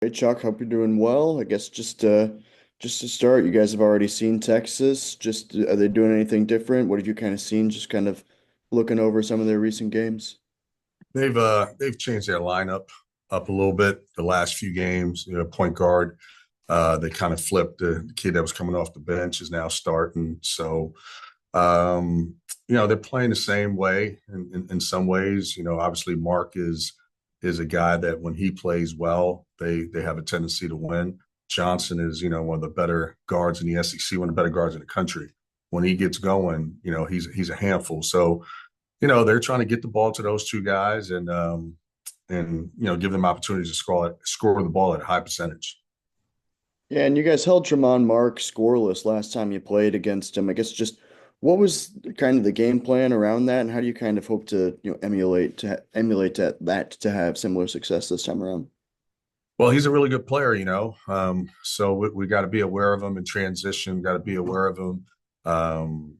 Hey Chuck, hope you're doing well. I guess just to start, you guys have already seen Texas. Just are they doing anything different? What have you kind of seen? Just kind of looking over some of their recent games. They've changed their lineup up a little bit the last few games. Point guard, they kind of flipped the kid that was coming off the bench is now starting. So um, they're playing the same way in some ways. Obviously Mark is a guy that when he plays well, they have a tendency to win. Johnson is, one of the better guards in the SEC, one of the better guards in the country. When he gets going, he's a handful. So they're trying to get the ball to those two guys and give them opportunities to score the ball at a high percentage. Yeah, and you guys held Tremont Mark scoreless last time you played against him. I guess just what was kind of the game plan around that, and how do you kind of hope to emulate that to have similar success this time around? Well, he's a really good player, so we got to be aware of him in transition. Got to be aware of him. Um,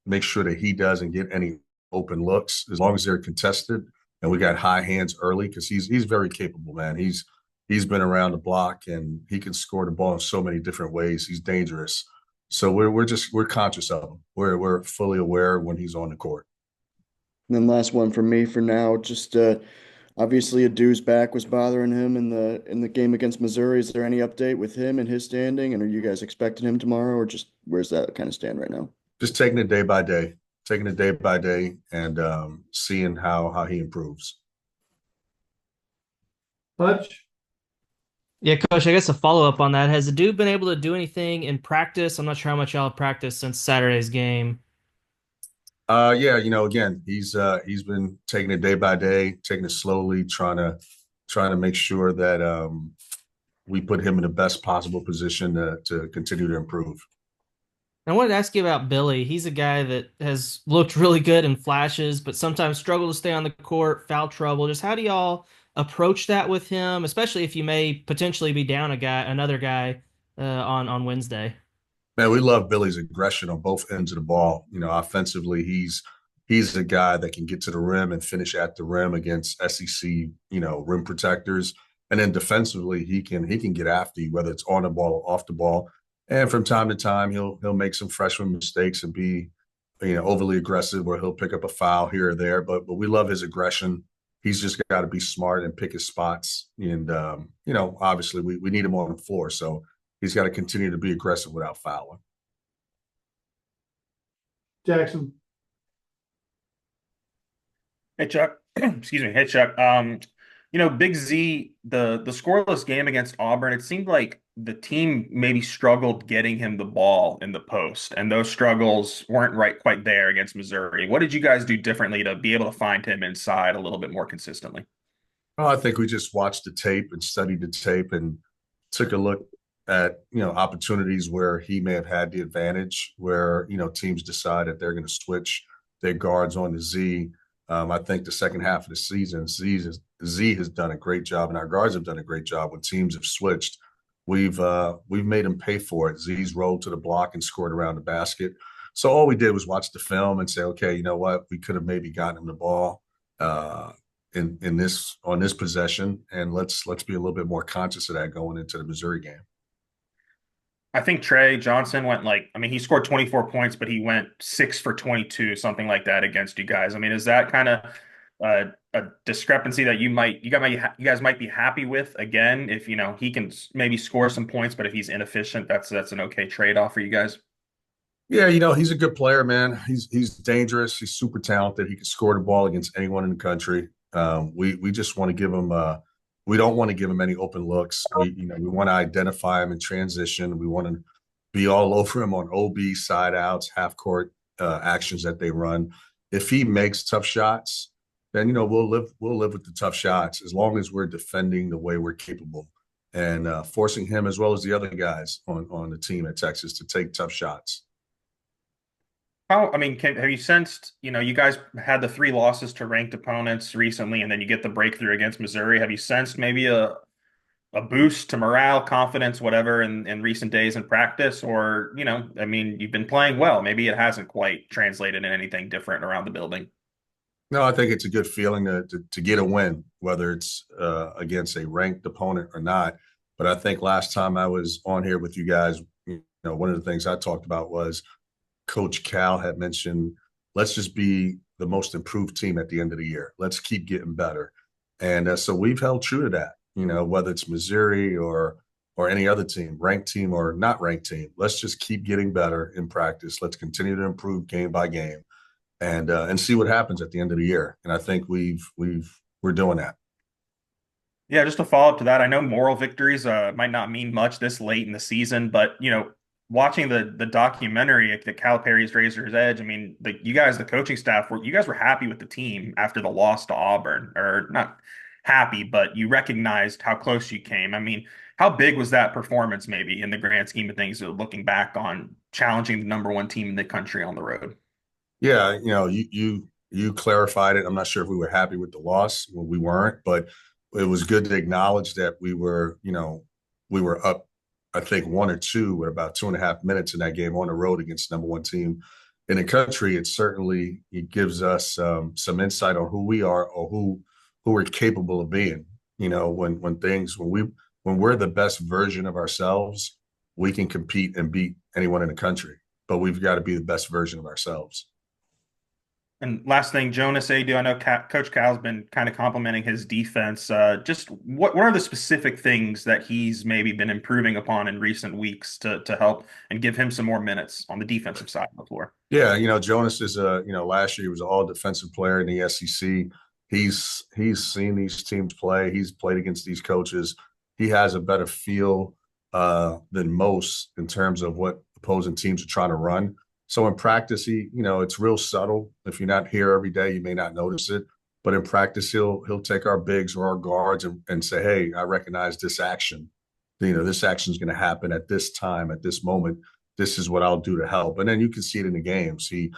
Make sure that he doesn't get any open looks as long as they're contested and we got high hands early because he's very capable, man. He's been around the block and he can score the ball in so many different ways. He's dangerous. So we're conscious of him. We're fully aware when he's on the court. And then last one for me for now, just obviously a dude's back was bothering him in the game against Missouri. Is there any update with him and his standing? And are you guys expecting him tomorrow, or just where's that kind of stand right now? Just taking it day by day, and seeing how he improves. Clutch. Yeah, Coach, I guess a follow-up on that. Has the dude been able to do anything in practice? I'm not sure how much y'all have practiced since Saturday's game. Yeah, again, he's been taking it day by day, taking it slowly, trying to make sure that we put him in the best possible position to continue to improve. I wanted to ask you about Billy. He's a guy that has looked really good in flashes, but sometimes struggle to stay on the court, foul trouble. Just how do y'all approach that with him, especially if you may potentially be down another guy on Wednesday? Man, we love Billy's aggression on both ends of the ball. Offensively, he's a guy that can get to the rim and finish at the rim against SEC, rim protectors. And then defensively, he can get after you, whether it's on the ball or off the ball. And from time to time, he'll make some freshman mistakes and be, overly aggressive, where he'll pick up a foul here or there. But we love his aggression. He's just got to be smart and pick his spots. And obviously, we need him on the floor, so he's got to continue to be aggressive without fouling. Jackson. Hey Chuck, excuse me. Hey Chuck. Big Z, the scoreless game against Auburn, it seemed like the team maybe struggled getting him the ball in the post, and those struggles weren't right quite there against Missouri. What did you guys do differently to be able to find him inside a little bit more consistently? Well, I think we just watched the tape and studied the tape and took a look at opportunities where he may have had the advantage, where teams decide that they're going to switch their guards on to Z. I think the second half of the season, Z has done a great job, and our guards have done a great job when teams have switched. We've made him pay for it. Z's rolled to the block and scored around the basket. So all we did was watch the film and say, okay, you know what, we could have maybe gotten him the ball in this on this possession, and let's be a little bit more conscious of that going into the Missouri game. I think Trey Johnson went he scored 24 points, but he went 6 for 22, something like that against you guys. I mean, is that kind of a discrepancy that you guys might be happy with again? If he can maybe score some points, but if he's inefficient, that's an okay trade-off for you guys. Yeah, he's a good player, man. He's dangerous. He's super talented. He can score the ball against anyone in the country. We just want to give him we don't want to give him any open looks. We want to identify him in transition. We want to be all over him on OB side outs, half court actions that they run. If he makes tough shots, then we'll live with the tough shots as long as we're defending the way we're capable and forcing him as well as the other guys on the team at Texas to take tough shots. Have you sensed, you guys had the three losses to ranked opponents recently, and then you get the breakthrough against Missouri. Have you sensed maybe a boost to morale, confidence, whatever in recent days in practice? Or, you've been playing well. Maybe it hasn't quite translated in anything different around the building. No, I think it's a good feeling to get a win, whether it's against a ranked opponent or not. But I think last time I was on here with you guys, one of the things I talked about was Coach Cal had mentioned, let's just be the most improved team at the end of the year. Let's keep getting better. And so we've held true to that, whether it's Missouri or any other team, ranked team or not ranked team. Let's just keep getting better in practice. Let's continue to improve game by game and see what happens at the end of the year. And I think we're doing that. Yeah, just to follow up to that, I know moral victories might not mean much this late in the season, but watching the documentary, the Calipari's Razor's Edge, I mean, you guys, the coaching staff, you guys were happy with the team after the loss to Auburn, or not happy, but you recognized how close you came. I mean, how big was that performance, maybe in the grand scheme of things, looking back on challenging the number one team in the country on the road? Yeah, you clarified it. I'm not sure if we were happy with the loss. Well, we weren't, but it was good to acknowledge that we were up, I think 1 or 2 with about 2.5 minutes in that game on the road against the number one team in the country. It gives us some insight on who we are or who we're capable of being. When we're the best version of ourselves, we can compete and beat anyone in the country. But we've got to be the best version of ourselves. And last thing, Jonas Adu, I know Coach Cal's been kind of complimenting his defense. Just what are the specific things that he's maybe been improving upon in recent weeks to help and give him some more minutes on the defensive side of the floor? Yeah, Jonas is last year he was an all defensive player in the SEC. He's seen these teams play. He's played against these coaches. He has a better feel than most in terms of what opposing teams are trying to run. So in practice, it's real subtle. If you're not here every day, you may not notice it. But in practice, he'll take our bigs or our guards and say, "Hey, I recognize this action. This action is going to happen at this time, at this moment. This is what I'll do to help." And then you can see it in the games. He's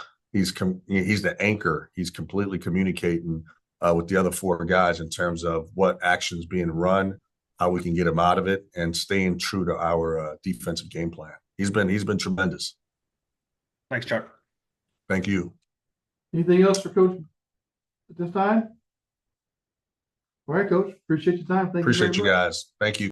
the anchor. He's completely communicating with the other 4 guys in terms of what actions being run, how we can get him out of it, and staying true to our defensive game plan. He's been tremendous. Thanks, Chuck. Thank you. Anything else for Coach at this time? All right, Coach. Appreciate your time. Thank you. Appreciate you guys. Thank you.